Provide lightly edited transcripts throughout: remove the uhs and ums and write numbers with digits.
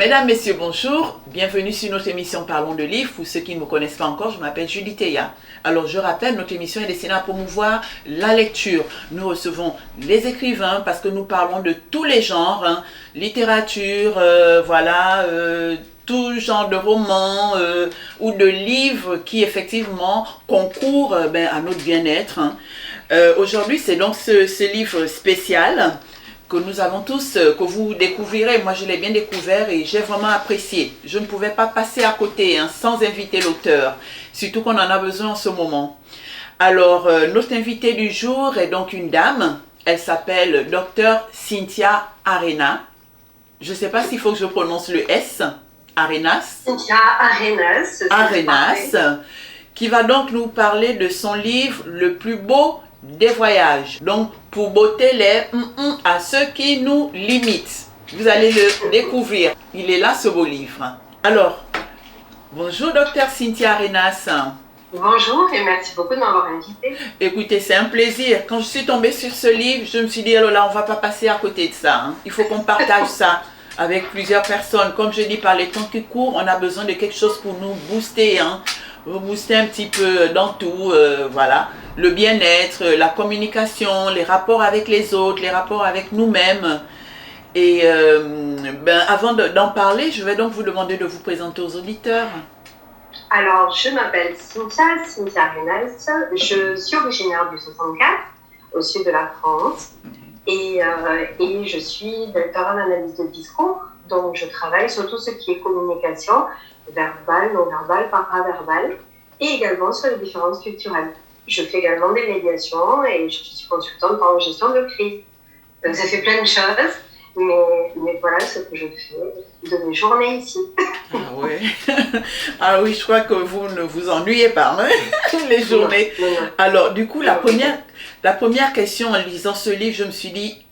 Mesdames, Messieurs, bonjour. Bienvenue sur notre émission Parlons de livres. Pour ceux qui ne me connaissent pas encore, je m'appelle Julie Théa. Alors, je rappelle, notre émission est destinée à promouvoir la lecture. Nous recevons les écrivains parce que nous parlons de tous les genres, littérature, tout genre de romans ou de livres qui effectivement concourent à notre bien-être. Aujourd'hui, c'est donc ce livre spécial que nous avons tous, que vous découvrirez. Moi, je l'ai bien découvert et j'ai vraiment apprécié. Je ne pouvais pas passer à côté sans inviter l'auteur, surtout qu'on en a besoin en ce moment. Alors, notre invitée du jour est donc une dame. Elle s'appelle Dr Cynthia Arenas. Je ne sais pas s'il faut que je prononce le S. Arenas. Cynthia Arenas. Arenas, qui va donc nous parler de son livre Le plus beau des voyages. Donc, pour botter les à ceux qui nous limitent. Vous allez le découvrir. Il est là, ce beau livre. Alors, bonjour, docteur Cynthia Arenas. Bonjour et merci beaucoup de m'avoir invitée. Écoutez, c'est un plaisir. Quand je suis tombée sur ce livre, je me suis dit, alors là, on ne va pas passer à côté de ça. Il faut qu'on partage ça avec plusieurs personnes. Comme je dis, par les temps qui courent, on a besoin de quelque chose pour nous booster, rebooster un petit peu dans tout, voilà. Le bien-être, la communication, les rapports avec les autres, les rapports avec nous-mêmes. Et avant d'en parler, je vais donc vous demander de vous présenter aux auditeurs. Alors, je m'appelle Cynthia Arenas. Je suis originaire du 64, au sud de la France. Et je suis docteur en analyse de discours. Donc, je travaille sur tout ce qui est communication, verbale, non-verbale, paraverbale, et également sur les différences culturelles. Je fais également des médiations et je suis consultante en gestion de crise. Donc, ça fait plein de choses, mais voilà ce que je fais de mes journées ici. Ah ouais. Ah oui, je crois que vous ne vous ennuyez pas, les journées. Non. Alors, du coup, la première question en lisant ce livre, je me suis dit,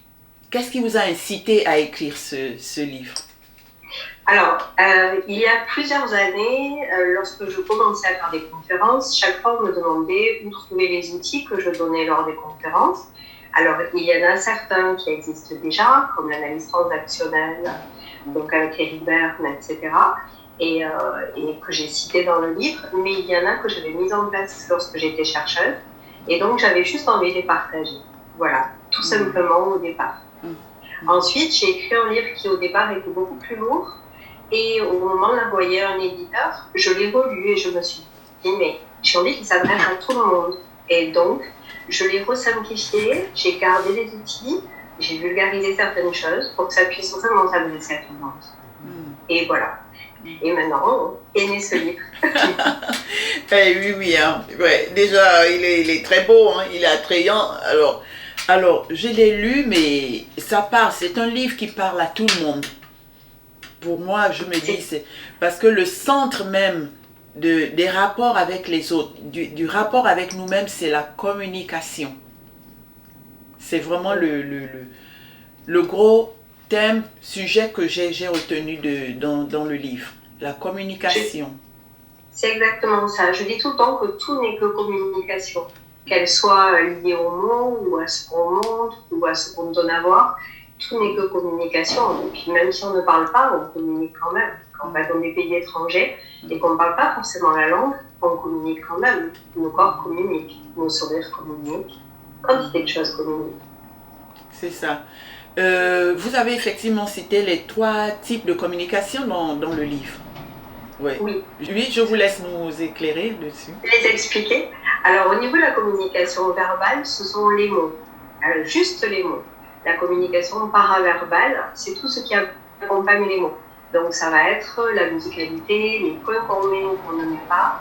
qu'est-ce qui vous a incité à écrire ce livre? Alors, il y a plusieurs années, lorsque je commençais à faire des conférences, chaque fois on me demandait où trouver les outils que je donnais lors des conférences. Alors, il y en a certains qui existent déjà, comme l'analyse transactionnelle, donc avec Eric Berne, etc., et que j'ai cité dans le livre, mais il y en a que j'avais mis en place lorsque j'étais chercheuse, et donc j'avais juste envie de les partager. Voilà, tout simplement au départ. Ensuite, j'ai écrit un livre qui au départ était beaucoup plus lourd, et au moment de l'envoyer à un éditeur, je l'ai relu et je me suis dit, mais j'ai envie qu'il s'adresse à tout le monde. Et donc, je l'ai resimplifié, j'ai gardé les outils, j'ai vulgarisé certaines choses pour que ça puisse vraiment s'adresser à tout le monde. Et voilà. Et maintenant, est né ce livre. Oui, ouais, déjà, il est très beau, il est attrayant. Alors, je l'ai lu, mais c'est un livre qui parle à tout le monde. Pour moi, je me dis, c'est parce que le centre même des rapports avec les autres, du rapport avec nous-mêmes, c'est la communication. C'est vraiment le gros thème, sujet que j'ai retenu dans le livre. La communication. C'est exactement ça. Je dis tout le temps que tout n'est que communication. Qu'elle soit liée au mot, ou à ce qu'on montre, ou à ce qu'on donne à voir. Tout n'est que communication. Et puis même si on ne parle pas, on communique quand même. Quand on va dans des pays étrangers et qu'on ne parle pas forcément la langue, on communique quand même. Nos corps communiquent, nos sourires communiquent, quantité de choses communiquent. C'est ça. Vous avez effectivement cité les 3 types de communication dans le livre. Ouais. Oui, je vous laisse nous éclairer dessus. Les expliquer. Alors au niveau de la communication verbale, ce sont les mots. Juste les mots. La communication paraverbale, c'est tout ce qui accompagne les mots. Donc ça va être la musicalité, les points qu'on met ou qu'on ne met pas.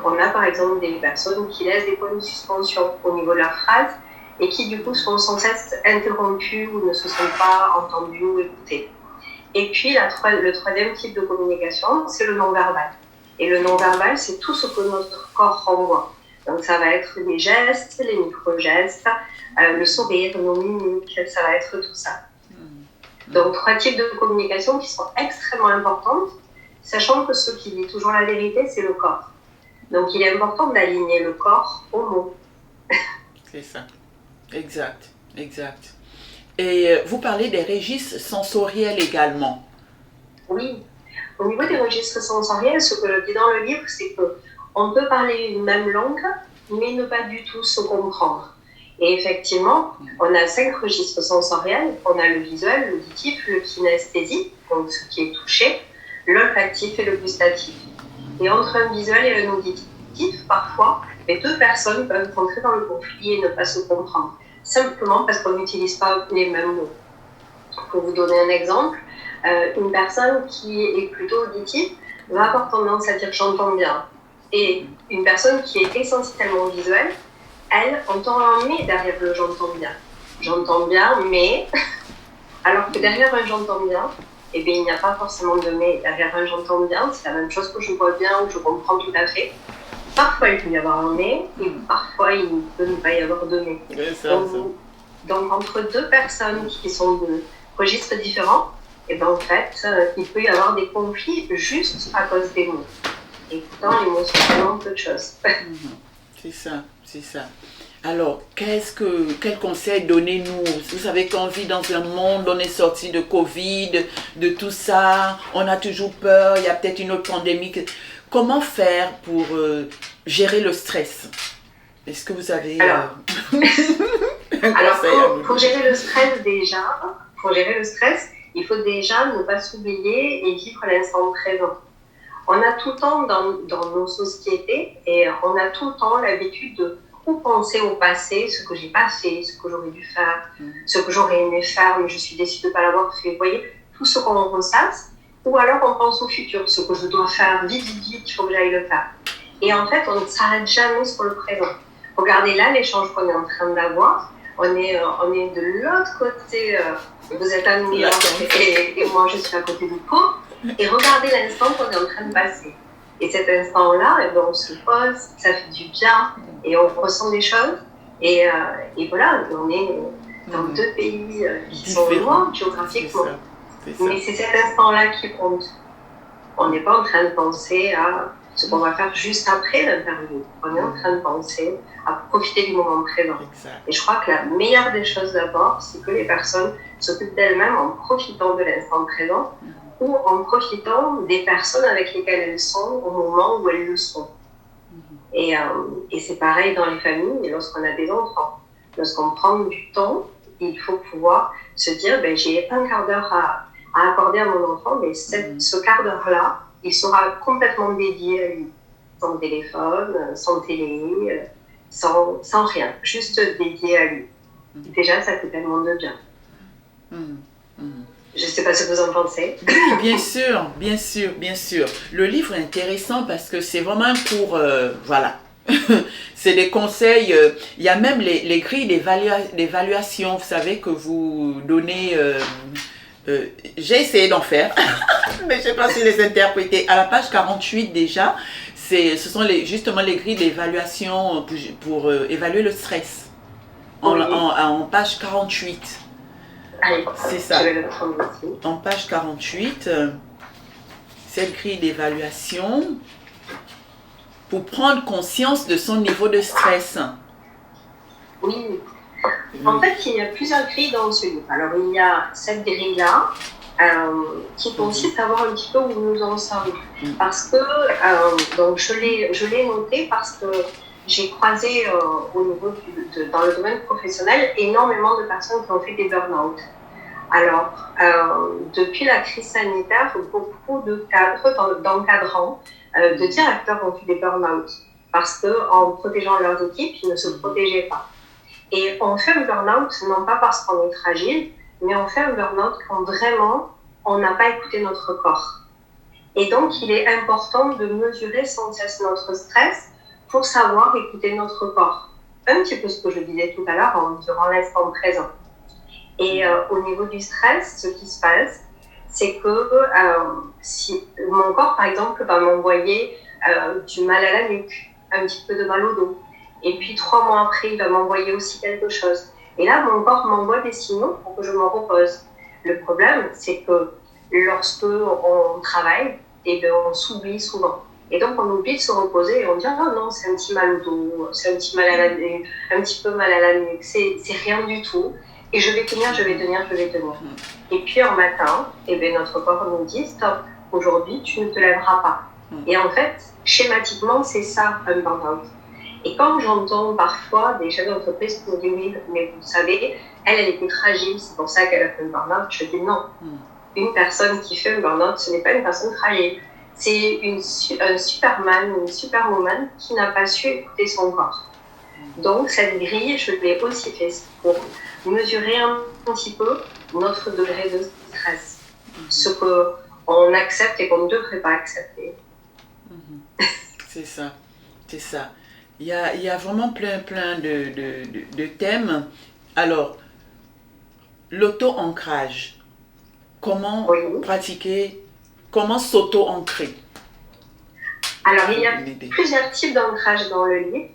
On a par exemple des personnes qui laissent des points de suspension au niveau de leur phrase et qui du coup sont sans cesse interrompues ou ne se sentent pas entendues ou écoutées. Et puis le troisième type de communication, c'est le non-verbal. Et le non-verbal, c'est tout ce que notre corps renvoie. Donc ça va être les gestes, les micro-gestes, le sourire, nos mimiques, ça va être tout ça. Donc 3 types de communication qui sont extrêmement importantes, sachant que ce qui dit toujours la vérité, c'est le corps. Donc il est important d'aligner le corps aux mots. C'est ça, exact. Et vous parlez des registres sensoriels également. Oui. Au niveau des registres sensoriels, ce que je dis dans le livre, c'est que on peut parler une même langue, mais ne pas du tout se comprendre. Et effectivement, on a 5 registres sensoriels. On a le visuel, l'auditif, le kinesthésique, donc ce qui est touché, l'olfactif et le gustatif. Et entre un visuel et un auditif, parfois, les 2 personnes peuvent entrer dans le conflit et ne pas se comprendre, simplement parce qu'on n'utilise pas les mêmes mots. Pour vous donner un exemple, une personne qui est plutôt auditive va avoir tendance à dire j'entends bien. Et une personne qui est essentiellement visuelle, elle entend un mais derrière le j'entends bien. J'entends bien, mais. Alors que derrière un j'entends bien, eh bien, il n'y a pas forcément de mais. Derrière un j'entends bien, c'est la même chose que je vois bien ou je comprends tout à fait. Parfois, il peut y avoir un mais, et parfois, il ne peut pas y avoir de mais. Donc, entre 2 personnes qui sont de registres différents, et ben en fait, il peut y avoir des conflits juste à cause des mots. Et pourtant, les mots sont vraiment peu de choses. C'est ça, c'est ça. Alors, quel conseil donnez-nous? Vous savez qu'on vit dans un monde, on est sorti de Covid, de tout ça, on a toujours peur, il y a peut-être une autre pandémie. Comment faire pour gérer le stress? Est-ce que vous avez un conseil à nous? Pour gérer le stress il faut déjà ne pas s'oublier et vivre l'instant présent. On a tout le temps dans nos sociétés et on a tout le temps l'habitude de penser au passé, ce que j'ai pas fait, ce que j'aurais dû faire, ce que j'aurais aimé faire, mais je suis déçue de ne pas l'avoir fait. Vous voyez, tout ce qu'on ressasse, ou alors on pense au futur, ce que je dois faire, vite, il faut que j'aille le faire. Et en fait, on ne s'arrête jamais sur le présent. Regardez là l'échange qu'on est en train d'avoir. On est de l'autre côté, vous êtes à New York et moi je suis à côté du pont. Et regardez l'instant qu'on est en train de passer. Et cet instant-là, eh ben, on se pose, ça fait du bien, et on ressent des choses. Et voilà, on est dans 2 pays qui sont loin géographiquement. Mais c'est cet instant-là qui compte. On n'est pas en train de penser à ce qu'on va faire juste après l'interview. On est en train de penser à profiter du moment présent. Exact. Et je crois que la meilleure des choses d'abord, c'est que les personnes s'occupent d'elles-mêmes en profitant de l'instant présent ou en profitant des personnes avec lesquelles elles sont au moment où elles le sont. Et c'est pareil dans les familles et lorsqu'on a des enfants. Lorsqu'on prend du temps, il faut pouvoir se dire j'ai un quart d'heure à accorder à mon enfant, mais ce quart d'heure-là, il sera complètement dédié à lui. Sans téléphone, sans télé, sans rien. Juste dédié à lui. Déjà, ça fait tellement de bien. Je ne sais pas ce que vous en pensez. Oui, bien sûr, bien sûr, bien sûr. Le livre est intéressant parce que c'est vraiment pour... voilà. C'est des conseils. Il y a même les grilles d'évaluation, vous savez, que vous donnez... j'ai essayé d'en faire, mais je ne sais pas si les interpréter. À la page 48 déjà, ce sont justement les grilles d'évaluation pour évaluer le stress. En page 48. Allez, c'est ça. Je vais le prendre aussi. En page 48, cette grille d'évaluation pour prendre conscience de son niveau de stress. Oui. En fait, il y a plusieurs grilles dans ce livre. Alors, il y a cette grille-là qui consiste à voir un petit peu où nous en sommes. Parce que, donc je l'ai noté parce que j'ai croisé au niveau dans le domaine professionnel énormément de personnes qui ont fait des burn-out. Alors, depuis la crise sanitaire, beaucoup de cadres, d'encadrants, de directeurs ont fait des burn-out parce qu'en protégeant leurs équipes, ils ne se protégeaient pas. Et on fait un burn-out non pas parce qu'on est fragile, mais on fait un burn-out quand vraiment on n'a pas écouté notre corps. Et donc, il est important de mesurer sans cesse notre stress pour savoir écouter notre corps. Un petit peu ce que je disais tout à l'heure en mesurant l'instant présent. Et au niveau du stress, ce qui se passe, c'est que si mon corps, par exemple, va m'envoyer du mal à la nuque, un petit peu de mal au dos, et puis 3 mois après, il va m'envoyer aussi quelque chose. Et là, mon corps m'envoie des signaux pour que je me repose. Le problème, c'est que lorsque on travaille, on s'oublie souvent. Et donc, on oublie de se reposer et on dit « Oh non, c'est un petit mal au dos, c'est un petit mal à la nuque, un petit peu mal à la nuque, c'est rien du tout ». Et je vais tenir, je vais tenir, je vais tenir. Et puis en matin, eh bien, notre corps nous dit stop, aujourd'hui tu ne te lèveras pas. Et en fait, schématiquement, c'est ça un burn-out. Et quand j'entends parfois des chefs d'entreprise qui me disent oui, mais vous savez, elle était fragile, c'est pour ça qu'elle a fait un burn-out, je dis non. Une personne qui fait un burn-out, ce n'est pas une personne fragile. C'est un Superman, une Superwoman qui n'a pas su écouter son corps. Donc cette grille, je l'ai aussi faite pour mesurer un petit peu notre degré de stress, ce qu'on accepte et qu'on ne devrait pas accepter. C'est ça, c'est ça. Il y a vraiment plein de thèmes. Alors, l'auto-ancrage, comment pratiquer, comment s'auto-ancrer? Alors, il y a plusieurs types d'ancrage dans le livre.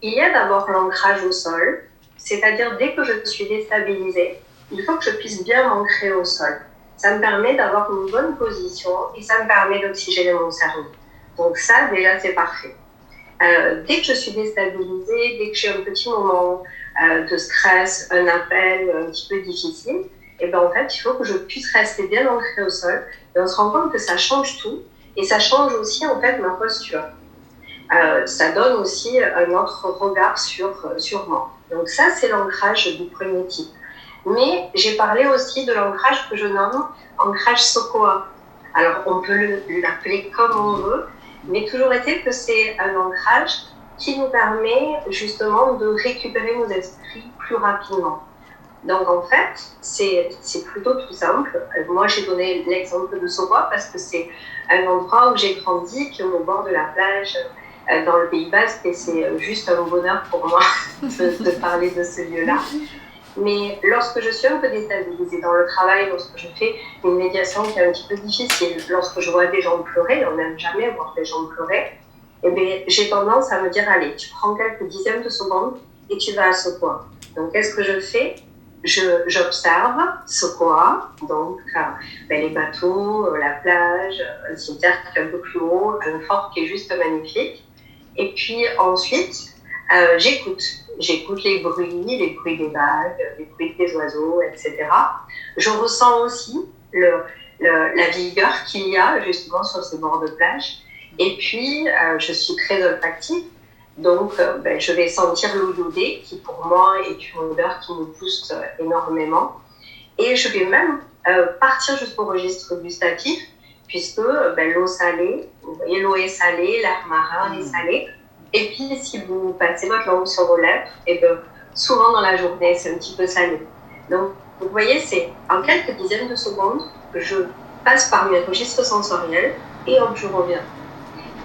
Il y a d'abord l'ancrage au sol, c'est-à-dire dès que je suis déstabilisée, il faut que je puisse bien m'ancrer au sol. Ça me permet d'avoir une bonne position et ça me permet d'oxygéner mon cerveau. Donc ça, déjà, c'est parfait. Dès que je suis déstabilisée, dès que j'ai un petit moment de stress, un appel un petit peu difficile, et ben en fait, il faut que je puisse rester bien ancrée au sol. Et on se rend compte que ça change tout et ça change aussi en fait ma posture. Ça donne aussi un autre regard sur moi. Donc ça, c'est l'ancrage du premier type. Mais j'ai parlé aussi de l'ancrage que je nomme ancrage SOCOA. Alors, on peut l'appeler comme on veut, mais toujours est-il que c'est un ancrage qui nous permet justement de récupérer nos esprits plus rapidement. Donc en fait, c'est plutôt tout simple. Moi, j'ai donné l'exemple de SOCOA parce que c'est un endroit où j'ai grandi, qui est au bord de la plage, dans le Pays Basque, et c'est juste un bonheur pour moi de parler de ce lieu-là. Mais lorsque je suis un peu déstabilisée dans le travail, lorsque je fais une médiation qui est un petit peu difficile, lorsque je vois des gens pleurer, on n'aime jamais voir des gens pleurer, eh bien, j'ai tendance à me dire, allez, tu prends quelques dizaines de secondes et tu vas à SOCOA. Donc, qu'est-ce que je fais? J'observe SOCOA, donc les bateaux, la plage, un cimetière qui est un peu plus haut, un fort qui est juste magnifique. Et puis ensuite, j'écoute les bruits des vagues, les bruits des oiseaux, etc. Je ressens aussi la vigueur qu'il y a justement sur ces bords de plage. Et puis, je suis très olfactive, donc je vais sentir l'eau iodée, qui pour moi est une odeur qui me pousse énormément. Et je vais même partir jusqu'au registre gustatif, puisque l'eau salée, vous voyez, l'eau est salée, l'air marin est salé. Et puis, si vous passez votre langue sur vos lèvres, et souvent dans la journée, c'est un petit peu salé. Donc, vous voyez, c'est en quelques dizaines de secondes que je passe par mes registres sensoriels et hop, je reviens.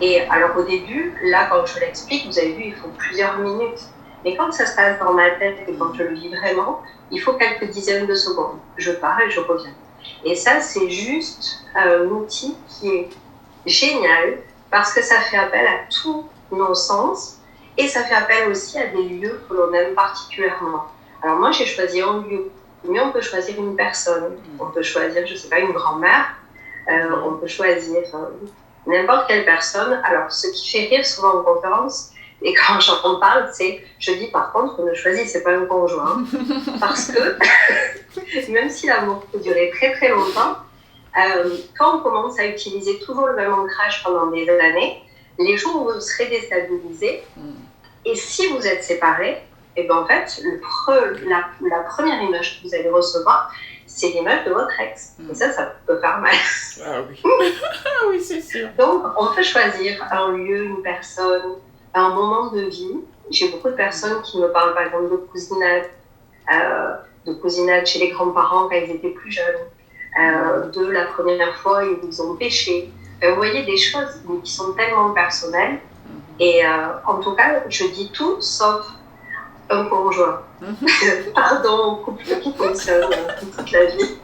Et alors, au début, là, quand je l'explique, vous avez vu, il faut plusieurs minutes. Mais quand ça se passe dans ma tête et quand je le vis vraiment, il faut quelques dizaines de secondes. Je pars et je reviens. Et ça, c'est juste un outil qui est génial parce que ça fait appel à tous nos sens et ça fait appel aussi à des lieux que l'on aime particulièrement. Alors moi, j'ai choisi un lieu, mais on peut choisir une personne. On peut choisir, je ne sais pas, une grand-mère. On peut choisir n'importe quelle personne. Alors, ce qui fait rire souvent en conférence, et quand j'en parle, c'est, je dis par contre, ne choisissez pas un conjoint, parce que même si l'amour peut durer très très longtemps, quand on commence à utiliser toujours le même ancrage pendant des années, les jours où vous serez déstabilisé, et si vous êtes séparés, et ben en fait, la première image que vous allez recevoir, c'est l'image de votre ex. Et ça peut faire mal. Ah oui, ah oui, c'est sûr. Donc, on peut choisir un lieu, une personne, un moment de vie. J'ai beaucoup de personnes qui me parlent, par exemple, de cousinade chez les grands-parents quand ils étaient plus jeunes, de la première fois où ils ont péché. Vous voyez, des choses qui sont tellement personnelles. Et en tout cas, je dis tout sauf un conjoint. Pardon, couple qui fonctionne toute la vie.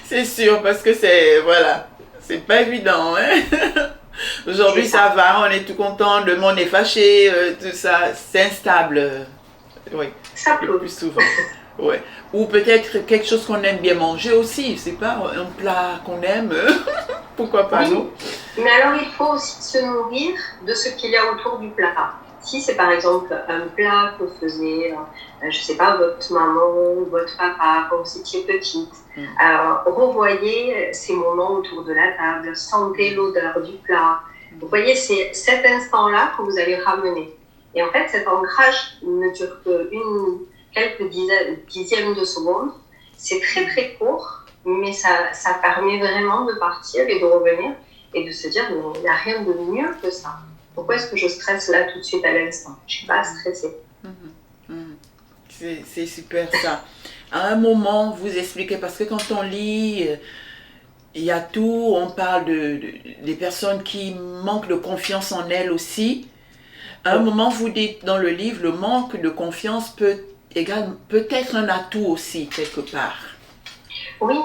C'est sûr, parce que c'est pas évident. Hein. Aujourd'hui, ça va, on est tout content, le monde est fâché, tout ça, c'est instable. Oui, ça peut. Le plus souvent. Ouais. Ou peut-être quelque chose qu'on aime bien manger aussi, c'est pas un plat qu'on aime, pourquoi pas, oui. non? Mais alors il faut aussi se nourrir de ce qu'il y a autour du plat. Si c'est par exemple un plat que faisait, je sais pas, votre maman ou votre papa quand vous étiez petite, revoyez ces moments autour de la table, sentez l'odeur du plat. Vous voyez, c'est cet instant-là que vous allez ramener. Et en fait, cet ancrage ne dure que quelques dixièmes de secondes. C'est très très court, mais ça permet vraiment de partir et de revenir et de se dire, mais il n'y a rien de mieux que ça. Pourquoi est-ce que je stresse là tout de suite à l'instant? Je ne suis pas stressée. C'est super ça. À un moment, vous expliquez, parce que quand on lit, il y a tout, on parle des personnes qui manquent de confiance en elles aussi. À un moment, vous dites dans le livre, le manque de confiance peut être un atout aussi, quelque part. Oui,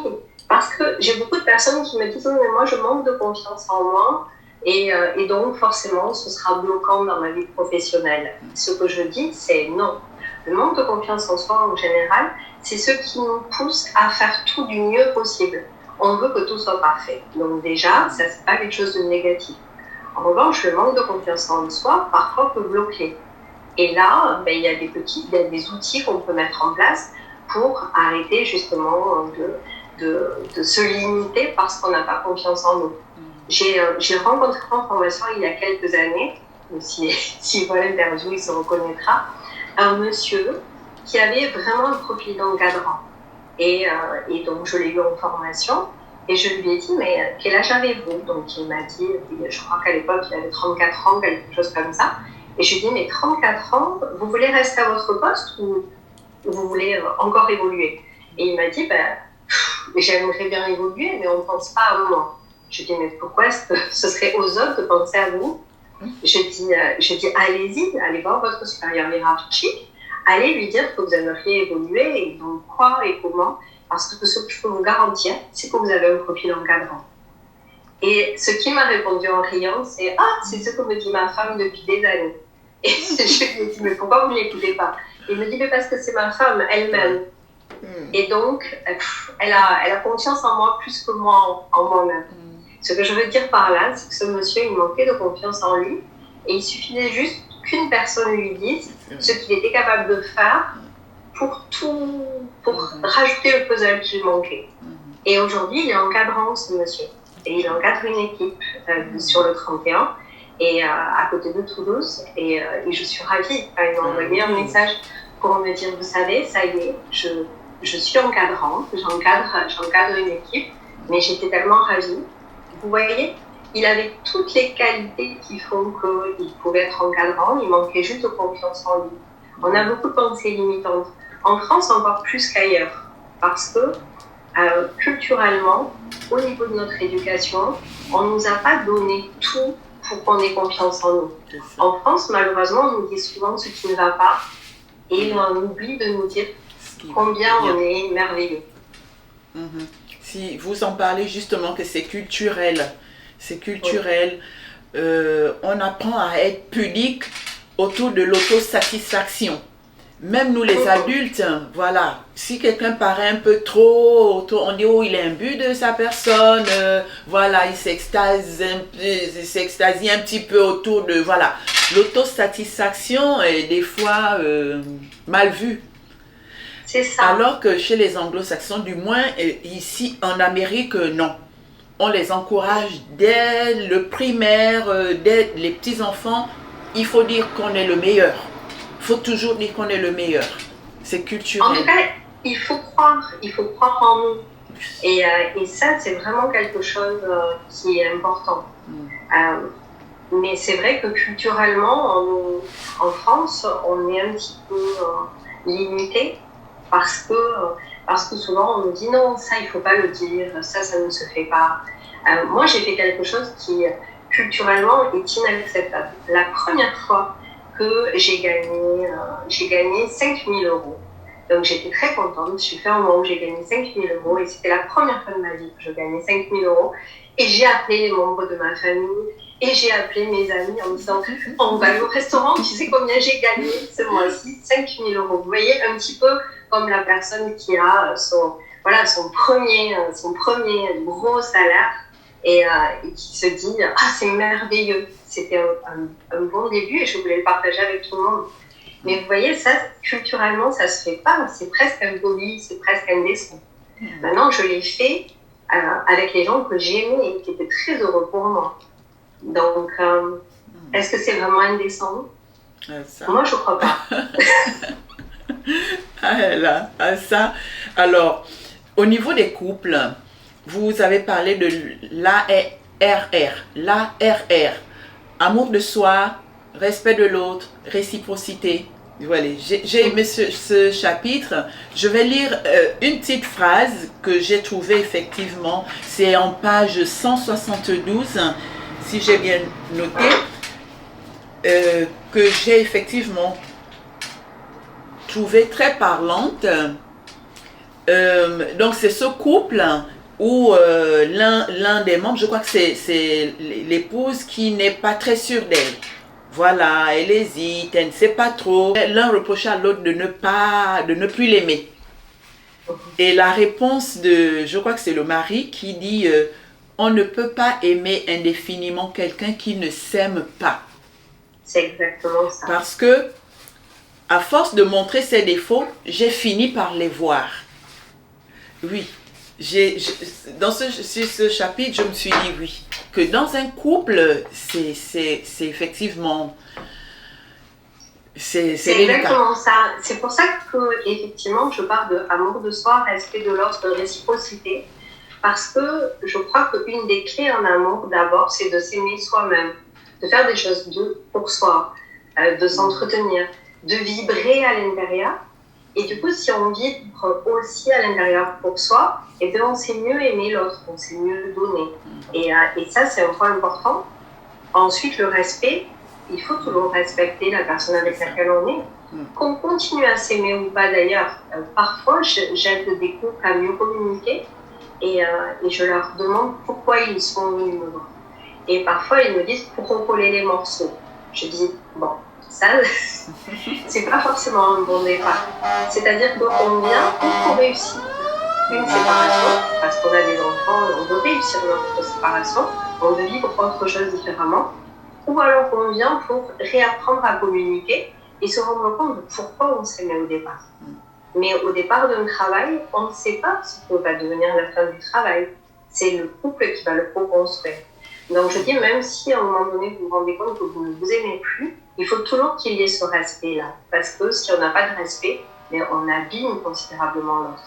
parce que j'ai beaucoup de personnes qui me disent, mais moi je manque de confiance en moi, et donc forcément ce sera bloquant dans ma vie professionnelle. Ce que je dis, c'est non. Le manque de confiance en soi en général, c'est ce qui nous pousse à faire tout du mieux possible. On veut que tout soit parfait. Donc déjà, ça c'est pas quelque chose de négatif. En revanche, le manque de confiance en soi, parfois, peut bloquer. Et là, il y a des outils qu'on peut mettre en place pour arrêter justement de se limiter parce qu'on n'a pas confiance en nous. J'ai rencontré en formation il y a quelques années, s'il voit l'interview, il se reconnaîtra, un monsieur qui avait vraiment un profil d'encadrant. Et donc, je l'ai eu en formation. Et je lui ai dit, mais quel âge avez-vous? Donc il m'a dit, je crois qu'à l'époque il avait 34 ans, quelque chose comme ça. Et je lui ai dit, mais 34 ans, vous voulez rester à votre poste ou vous voulez encore évoluer? Et il m'a dit, j'aimerais bien évoluer, mais on ne pense pas à moi. Je lui ai dit, mais pourquoi est-ce que ce serait aux autres de penser à vous? Je dis, allez-y, allez voir votre supérieur hiérarchique, allez lui dire que vous aimeriez évoluer et donc quoi et comment. Parce que ce que je peux vous garantir, c'est que vous avez un profil encadrant. Et ce qu'il m'a répondu en riant, c'est « Ah, c'est ce que me dit ma femme depuis des années. » Et je lui ai dit « Mais pourquoi vous ne l'écoutez pas ?» Il me dit « Mais parce que c'est ma femme elle-même. » Et donc, elle a confiance en moi plus que moi en moi-même. Ce que je veux dire par là, c'est que ce monsieur, il manquait de confiance en lui. Et il suffisait juste qu'une personne lui dise ce qu'il était capable de faire pour rajouter le puzzle qu'il manquait. Et aujourd'hui, il est encadrant, ce monsieur. Et il encadre une équipe sur le 31 et à côté de Toulouse. Et je suis ravie. Il m'a envoyé un message pour me dire, vous savez, ça y est, je suis encadrant, j'encadre une équipe, mais j'étais tellement ravie. Vous voyez, il avait toutes les qualités qui font qu'il pouvait être encadrant, il manquait juste de confiance en lui. On a beaucoup de pensées limitantes. En France, encore plus qu'ailleurs, parce que culturellement, au niveau de notre éducation, on ne nous a pas donné tout pour qu'on ait confiance en nous. En France, malheureusement, on nous dit souvent ce qui ne va pas et on oublie de nous dire combien on est merveilleux. Si vous en parlez justement que c'est culturel, on apprend à être pudique autour de l'autosatisfaction. Même nous les adultes, voilà, si quelqu'un paraît un peu trop, on dit oh il est imbu de sa personne, voilà, il s'extasie un petit peu autour de, voilà. L'autosatisfaction est des fois mal vue. C'est ça. Alors que chez les anglo-saxons, du moins ici en Amérique, non. On les encourage dès le primaire, dès les petits-enfants, il faut dire qu'on est le meilleur. Il faut toujours dire qu'on est le meilleur. C'est culturel. En tout cas, il faut croire en nous. Et ça, c'est vraiment quelque chose qui est important. Mais c'est vrai que culturellement, en France, on est un petit peu limité parce que souvent on nous dit non, ça il ne faut pas le dire, ça ne se fait pas. Moi, j'ai fait quelque chose qui culturellement est inacceptable. La première fois que j'ai gagné 5 000 euros. Donc j'étais très contente, je suis fait un moment où j'ai gagné 5 000 euros et c'était la première fois de ma vie que je gagnais 5 000 euros. Et j'ai appelé les membres de ma famille et j'ai appelé mes amis en me disant on va aller au restaurant, tu sais combien j'ai gagné ce mois-ci? 5 000 euros. Vous voyez, un petit peu comme la personne qui a son premier gros salaire et qui se dit « Ah, c'est merveilleux !» C'était un bon début et je voulais le partager avec tout le monde. Mais vous voyez, ça, culturellement, ça se fait pas. C'est presque impoli, c'est presque indécent. Maintenant, je l'ai fait avec les gens que j'aimais et qui étaient très heureux pour moi. Donc, est-ce que c'est vraiment indécent? Moi, je crois pas. Ça. Alors, au niveau des couples, vous avez parlé de l'ARR, amour de soi, respect de l'autre, réciprocité. Voilà, j'ai aimé ce chapitre. Je vais lire une petite phrase que j'ai trouvée effectivement. C'est en page 172, si j'ai bien noté, que j'ai effectivement trouvé très parlante. Donc c'est ce couple où l'un des membres, je crois que c'est l'épouse qui n'est pas très sûre d'elle. Voilà, elle hésite, elle ne sait pas trop. L'un reproche à l'autre de ne plus l'aimer. Et la réponse je crois que c'est le mari qui dit on ne peut pas aimer indéfiniment quelqu'un qui ne s'aime pas. C'est exactement ça. Parce que, à force de montrer ses défauts, j'ai fini par les voir. Oui. Dans ce chapitre, je me suis dit oui, que dans un couple, c'est effectivement, c'est exactement ça. C'est pour ça que effectivement, je parle de amour de soi, respect de l'autre, réciprocité, parce que je crois qu'une des clés en amour, d'abord, c'est de s'aimer soi-même, de faire des choses pour soi, de s'entretenir, de vibrer à l'intérieur. Et du coup, si on vibre aussi à l'intérieur pour soi, eh bien, on sait mieux aimer l'autre, on sait mieux donner. Et ça, c'est un point important. Ensuite, le respect, il faut toujours respecter la personne avec laquelle on est. Qu'on continue à s'aimer ou pas d'ailleurs. Parfois, j'aide des couples à mieux communiquer et je leur demande pourquoi ils sont venus me voir. Et parfois, ils me disent pour recoller les morceaux. Je dis, bon, ça, c'est pas forcément un bon départ. C'est-à-dire qu'on vient pour réussir une séparation, parce qu'on a des enfants, on veut réussir notre séparation, on veut vivre autre chose différemment, ou alors on vient pour réapprendre à communiquer et se rendre compte de pourquoi on s'aimait au départ. Mais au départ d'un travail, on ne sait pas ce que va devenir la fin du travail. C'est le couple qui va le co-construire. Donc je dis, même si à un moment donné vous vous rendez compte que vous ne vous aimez plus, il faut toujours qu'il y ait ce respect-là. Parce que si on n'a pas de respect, on abîme considérablement l'autre.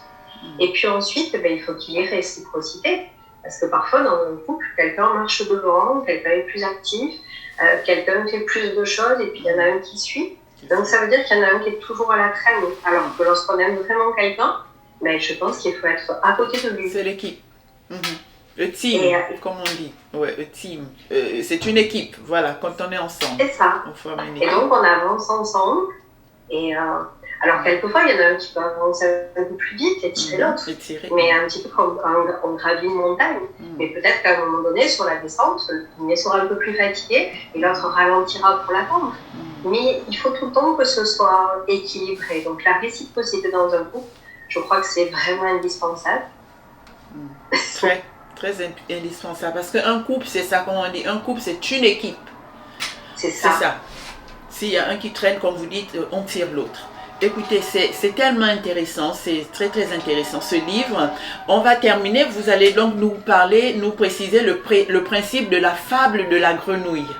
Et puis ensuite, il faut qu'il y ait réciprocité. Parce que parfois, dans un couple, quelqu'un marche devant, quelqu'un est plus actif, quelqu'un fait plus de choses, et puis il y en a un qui suit. Donc ça veut dire qu'il y en a un qui est toujours à la traîne. Alors que lorsqu'on aime vraiment quelqu'un, je pense qu'il faut être à côté de lui. C'est l'équipe. Le team, comme on dit. Ouais, le team. C'est une équipe, voilà, quand on est ensemble. C'est ça. On forme une équipe. Et donc on avance ensemble. Et alors quelquefois, il y en a un qui peut avancer un peu plus vite et tirer l'autre. Mais un petit peu comme quand on gravit une montagne. Mais peut-être qu'à un moment donné, sur la descente, le premier sera un peu plus fatigué et l'autre ralentira pour l'attendre. Mais il faut tout le temps que ce soit équilibré. Donc la réciprocité dans un couple, je crois que c'est vraiment indispensable. Très indispensable. Parce qu'un couple, c'est ça, comme on dit, un couple, c'est une équipe. C'est ça. S'il y a un qui traîne, comme vous dites, on tire l'autre. Écoutez, c'est tellement intéressant, c'est très très intéressant ce livre. On va terminer, vous allez donc nous préciser le principe de la fable de la grenouille.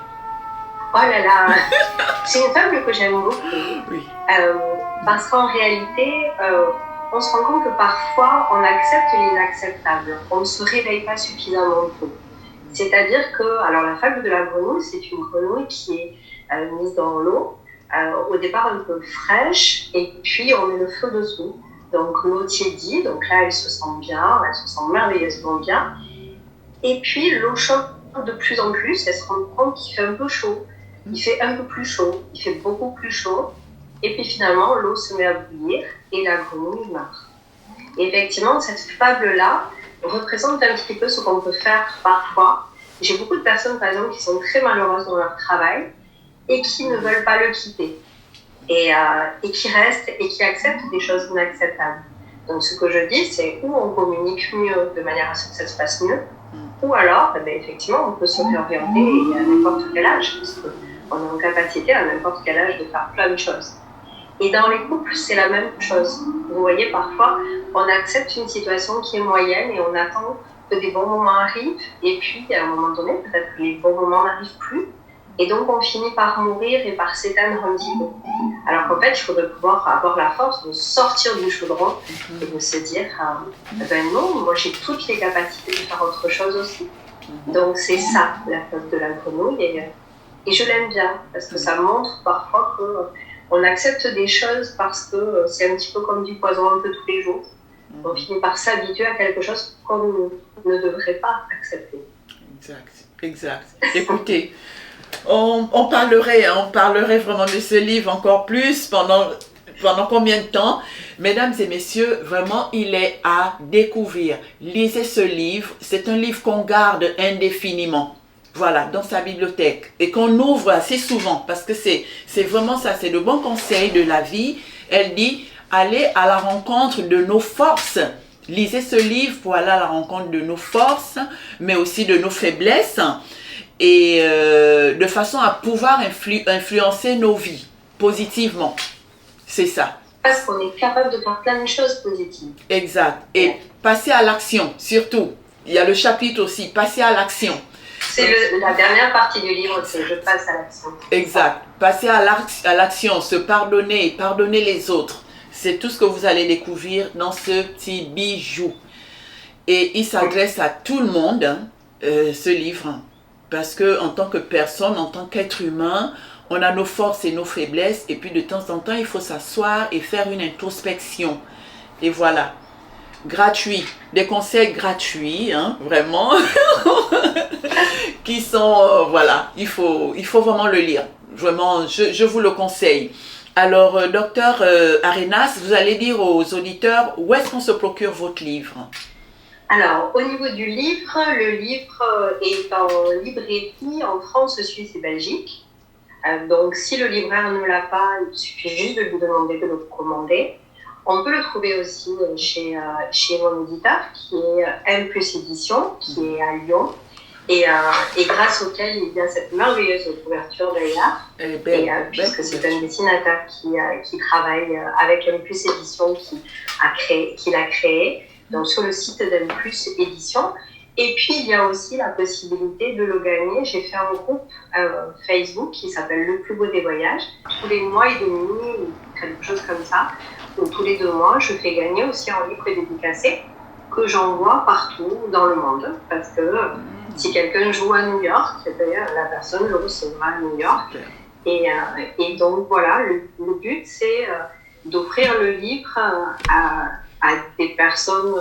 Oh là là, c'est une fable que j'aime beaucoup. Oui. Parce qu'en réalité, on se rend compte que parfois on accepte l'inacceptable. On ne se réveille pas suffisamment tôt. C'est-à-dire que, alors la fable de la grenouille, c'est une grenouille qui est mise dans l'eau, au départ un peu fraîche, et puis on met le feu dessous. Donc l'eau tiédit, donc là elle se sent bien, elle se sent merveilleusement bien. Et puis l'eau chauffe de plus en plus, elle se rend compte qu'il fait un peu chaud. Il fait un peu plus chaud, il fait beaucoup plus chaud. Et puis finalement, l'eau se met à bouillir et la grenouille meurt. Et effectivement, cette fable-là représente un petit peu ce qu'on peut faire parfois. J'ai beaucoup de personnes, par exemple, qui sont très malheureuses dans leur travail et qui ne veulent pas le quitter. Et qui restent et qui acceptent des choses inacceptables. Donc ce que je dis, c'est où on communique mieux de manière à ce que ça se passe mieux, Ou alors, effectivement, on peut se réorienter à n'importe quel âge, parce qu'on est en capacité à n'importe quel âge de faire plein de choses. Et dans les couples, c'est la même chose. Vous voyez, parfois, on accepte une situation qui est moyenne et on attend que des bons moments arrivent. Et puis, à un moment donné, peut-être que les bons moments n'arrivent plus. Et donc, on finit par mourir et par s'éteindre un petit peu. Alors qu'en fait, il faudrait pouvoir avoir la force de sortir du chaudron et de se dire non, moi j'ai toutes les capacités de faire autre chose aussi. Donc, c'est ça, la fête de la grenouille. Et je l'aime bien, parce que ça montre parfois qu'on accepte des choses parce que c'est un petit peu comme du poison un peu tous les jours. On finit par s'habituer à quelque chose qu'on ne devrait pas accepter. Exact. Écoutez, on parlerait vraiment de ce livre encore plus pendant combien de temps? Mesdames et messieurs, vraiment, il est à découvrir. Lisez ce livre. C'est un livre qu'on garde indéfiniment. Voilà, dans sa bibliothèque. Et qu'on ouvre assez souvent. Parce que c'est vraiment ça. C'est le bon conseil de la vie. Elle dit, allez à la rencontre de nos forces. Lisez ce livre pour aller à la rencontre de nos forces, mais aussi de nos faiblesses. Et de façon à pouvoir influencer nos vies positivement. C'est ça. Parce qu'on est capable de faire plein de choses positives. Exact. Et passer à l'action, surtout. Il y a le chapitre aussi, passer à l'action. C'est la dernière partie du livre, c'est je passe à l'action. Exact. Passer à l'action, se pardonner, pardonner les autres. C'est tout ce que vous allez découvrir dans ce petit bijou. Et il s'adresse à tout le monde, ce livre. Parce que en tant que personne, en tant qu'être humain, on a nos forces et nos faiblesses. Et puis de temps en temps, il faut s'asseoir et faire une introspection. Et voilà. Gratuit. Des conseils gratuits, vraiment. Qui sont, voilà. Il faut vraiment le lire. Vraiment, je vous le conseille. Alors, docteur Arenas, vous allez dire aux auditeurs où est-ce qu'on se procure votre livre? Alors, au niveau du livre, le livre est en librairie en France, Suisse et Belgique. Donc, si le libraire ne l'a pas, il suffit juste de lui demander de le commander. On peut le trouver aussi chez mon éditeur, qui est M+ Édition, qui est à Lyon, et grâce auquel il y a cette merveilleuse couverture d'ailleurs, puisque c'est un dessinateur qui travaille avec M+ Édition, qui l'a créé. Donc sur le site d'M+ Édition. Et puis il y a aussi la possibilité de le gagner. J'ai fait un groupe Facebook qui s'appelle Le Plus Beau des Voyages. Tous les mois et demi, ou quelque chose comme ça, ou tous les 2 mois, je fais gagner aussi un livre dédicacé que j'envoie partout dans le monde. Parce que si quelqu'un joue à New York, la personne le recevra à New York. Et donc voilà, le but c'est d'offrir le livre à des personnes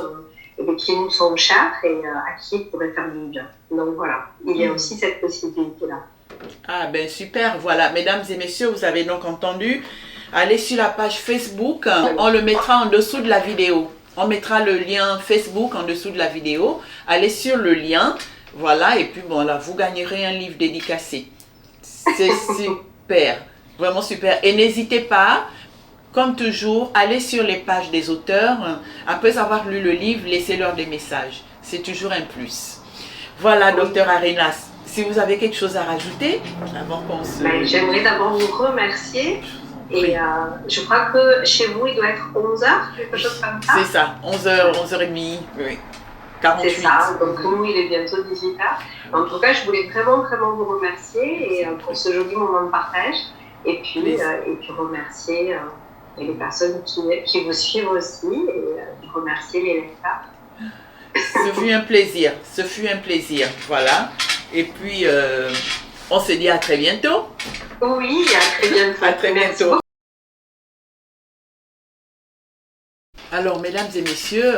qui nous sont chères et à qui il pourrait faire du bien. Donc voilà, il y a aussi cette possibilité-là. Ah ben super, voilà. Mesdames et messieurs, vous avez donc entendu. Allez sur la page Facebook, on le mettra en dessous de la vidéo. On mettra le lien Facebook en dessous de la vidéo. Allez sur le lien, voilà, et puis bon là, vous gagnerez un livre dédicacé. C'est super, vraiment super. Et n'hésitez pas, comme toujours, allez sur les pages des auteurs. Après avoir lu le livre, laissez-leur des messages. C'est toujours un plus. Voilà, docteur Arenas. Si vous avez quelque chose à rajouter, avant qu'on se... J'aimerais d'abord vous remercier. Et je crois que chez vous, il doit être 11h, quelque chose comme ça. C'est ça, 11h, 11h30, oui. 48. C'est ça, donc nous, il est bientôt 18h. En tout cas, je voulais vraiment, vraiment vous remercier pour ce joli moment de partage. Et puis remercier les personnes qui vous suivent aussi et remercier les lecteurs. Ce fut un plaisir, voilà. Et puis, on se dit à très bientôt. Oui, à très bientôt. À très bientôt. Alors, mesdames et messieurs,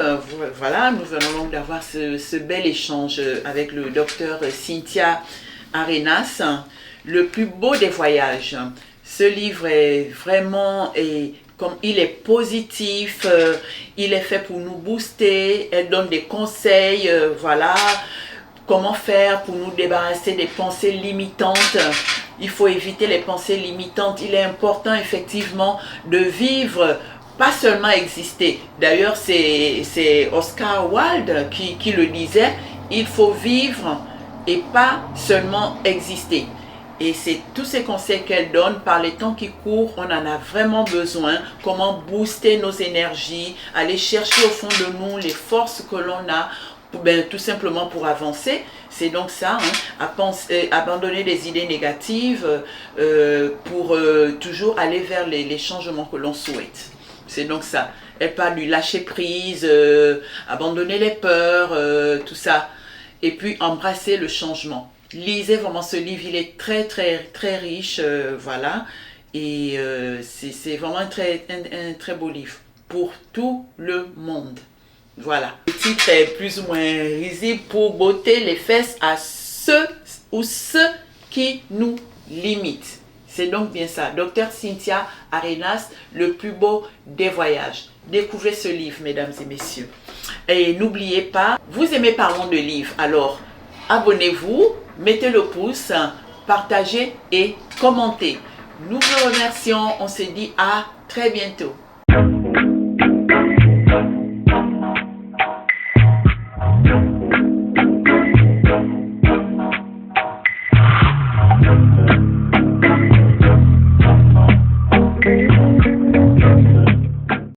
voilà, nous venons donc d'avoir ce bel échange avec le docteur Cynthia Arenas, Le plus beau des voyages. Ce livre est vraiment, comme il est positif, il est fait pour nous booster, elle donne des conseils, voilà, comment faire pour nous débarrasser des pensées limitantes. Il faut éviter les pensées limitantes. Il est important effectivement de vivre, pas seulement exister. D'ailleurs, c'est Oscar Wilde qui le disait. Il faut vivre et pas seulement exister. Et c'est tous ces conseils qu'elle donne par les temps qui courent, on en a vraiment besoin. Comment booster nos énergies, aller chercher au fond de nous les forces que l'on a, tout simplement pour avancer. C'est donc ça, abandonner les idées négatives pour toujours aller vers les changements que l'on souhaite. C'est donc ça. Elle parle du lâcher prise, abandonner les peurs, tout ça. Et puis embrasser le changement. Lisez vraiment ce livre, il est très très très riche, voilà. Et c'est vraiment un très beau livre pour tout le monde. Voilà. Le titre est plus ou moins risible pour botter les fesses à ceux qui nous limitent. C'est donc bien ça. Docteur Cynthia Arenas, le plus beau des voyages. Découvrez ce livre, mesdames et messieurs. Et n'oubliez pas, vous aimez Parlons de livres, alors abonnez-vous, mettez le pouce, partagez et commentez. Nous vous remercions, on se dit à très bientôt.